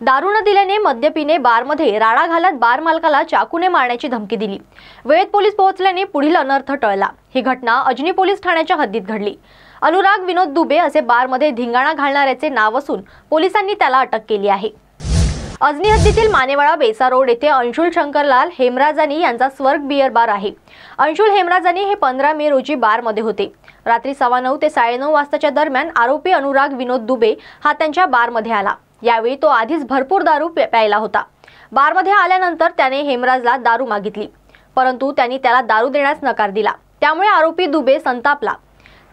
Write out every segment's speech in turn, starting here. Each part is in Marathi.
दारू न दिल्याने मद्यपीने बारमध्ये राडा घालत बार मालकाला चाकूने मारण्याची धमकी दिली। वेळेत पोलीस पोहोचल्याने पुढील अनर्थ टळला। ही घटना अजनी पोलीस ठाण्याच्या हद्दीत घडली। अनुराग विनोद दुबे असे बारमध्ये धिंगाणा घालणाऱ्याचे नाव असून पोलिसांनी त्याला अटक केली आहे। अजनी हद्दीतील मानेवाडा बेसा रोड येथे अंशुल शंकरलाल हेमराजानी यांचा स्वर्ग बियर बार आहे। अंशुल हेमराजानी हे 15 मे रोजी बारमध्ये होते। रात्री 9:15 ते 9:30 वाजताच्या दरम्यान आरोपी अनुराग विनोद दुबे हा त्यांच्या बारमध्ये आला। यावेळी तो आधीच भरपूर दारू प्यायला होता। बारमध्ये आल्यानंतर त्याने हेमराजला दारू मागितली, परंतु त्यांनी त्याला दारू देण्यास नकार दिला। त्यामुळे आरोपी दुबे संतापला।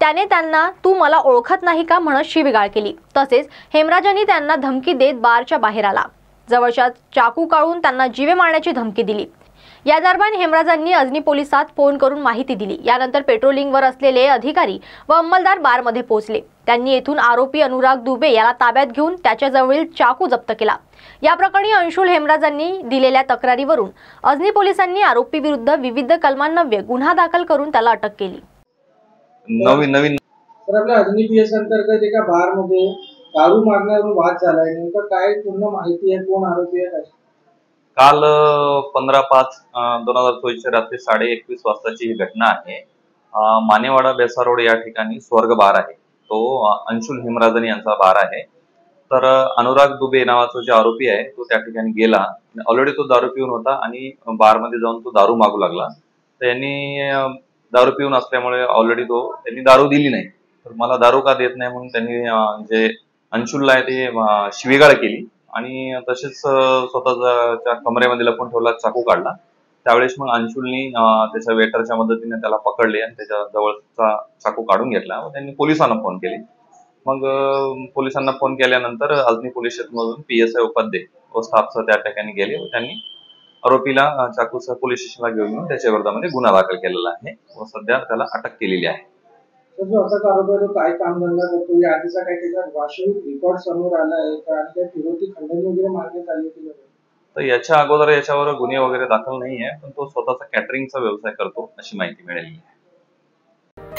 त्याने त्यांना तू मला ओळखत नाही का म्हणत शिवीगाळ केली। तसेच हेमराजांनी त्यांना धमकी देत बारच्या बाहेर आला। जवळच्या चाकू काढून त्यांना जीवे मारण्याची धमकी दिली। या दरम्यान हेमराजांनी अजनी पोलिसात फोन करून माहिती दिली। यानंतर पेट्रोलिंगवर असलेले अधिकारी व अंमलदार बारमध्ये पोहोचले। त्यांनी येथून आरोपी अनुराग दुबे याला ताब्यात घेऊन त्याच्याजवळील चाकू जप्त केला। या प्रकरणी अंशुल हेमराजांनी दिलेल्या तक्रारीवरून अजनी पोलिसांनी आरोपी विरुद्ध विविध कलमांन्वये गुन्हा दाखल करून त्याला अटक केली। नवीन तर आपल्या अजनी पीएस अंतर्गत एका बारमध्ये दारू मागण्यावरून वाद झालाय। नेमकं काय पूर्ण माहिती आहे, कोण आरोपी आहे? काल 15/5/2024 रात्री 21:30 वाजताची ही घटना आहे। मानेवाडा बेसा रोड या ठिकाणी स्वर्ग बार आहे। तो अंशुल हेमराजानी यांचा बार आहे। तर अनुराग दुबे नावाचा जो आरोपी आहे तो त्या ठिकाणी गेला। ऑलरेडी तो दारू पिऊन होता आणि बारमध्ये जाऊन तो दारू मागू लागला। तर यांनी दारू पिऊन असल्यामुळे ऑलरेडी त्यांनी दारू दिली नाही। तर मला दारू का देत नाही म्हणून त्यांनी जे अंशुलला आहे ते शिवीगाळ केली आणि तसेच स्वतःच्या कमरेमध्ये लपून ठेवला, चाकू काढला। त्यावेळेस मग अंशुलनी त्याच्या वेटरच्या मदतीने त्याला पकडले आणि त्याच्या जवळचा चाकू काढून घेतला व त्यांनी पोलिसांना फोन केले। मग पोलिसांना फोन केल्यानंतर अजनी पोलीस स्टेशनमधून PSI उपाध्ये व स्टाफसह त्या ठिकाणी गेले व त्यांनी आरोपीला चाकूसह पोलीस स्टेशनला घेऊन येऊन त्याच्या विरोधामध्ये गुन्हा दाखल केलेला आहे व सध्या त्याला अटक केलेली आहे। जो अटक आरोपी आहे तो काय काम धंदा करतो, या आधीचा काही त्याचा वास्तविक रेकॉर्ड समोर आला आहे का आणि काही फिरवती खंडणी वगैरे मारण्यात आली होती? तर याच्या अगोदर याच्यावर गुन्हे वगैरे दाखल नाही आहे, पण तो स्वतःचा कॅटरिंगचा व्यवसाय करतो अशी माहिती मिळाली आहे।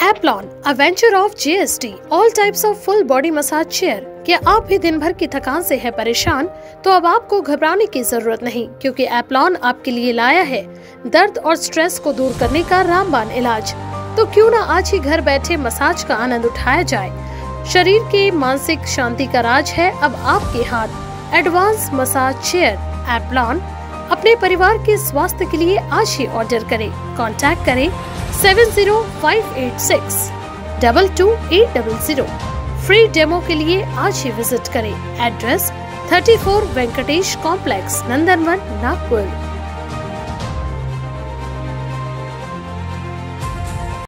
Applon, a venture of GST, all types of full body massage chair। क्या आप भी दिन भर की थकान से है परेशान? तो अब आपको घबराने की जरूरत नहीं, क्योंकि Applon आपके लिए लाया है दर्द और स्ट्रेस को दूर करने का रामबाण इलाज। तो क्यों ना आज ही घर बैठे मसाज का आनंद उठाया जाए। शरीर के मानसिक शांति का राज है अब आपके हाथ। एडवांस मसाज चेयर Applon अपने परिवार के स्वास्थ्य के लिए आज ही ऑर्डर करें। कांटेक्ट करें 70586 22800। फ्री डेमो के लिए आज ही विजिट करें। एड्रेस 34 वेंकटेश कॉम्प्लेक्स, नंदनवन, नागपुर।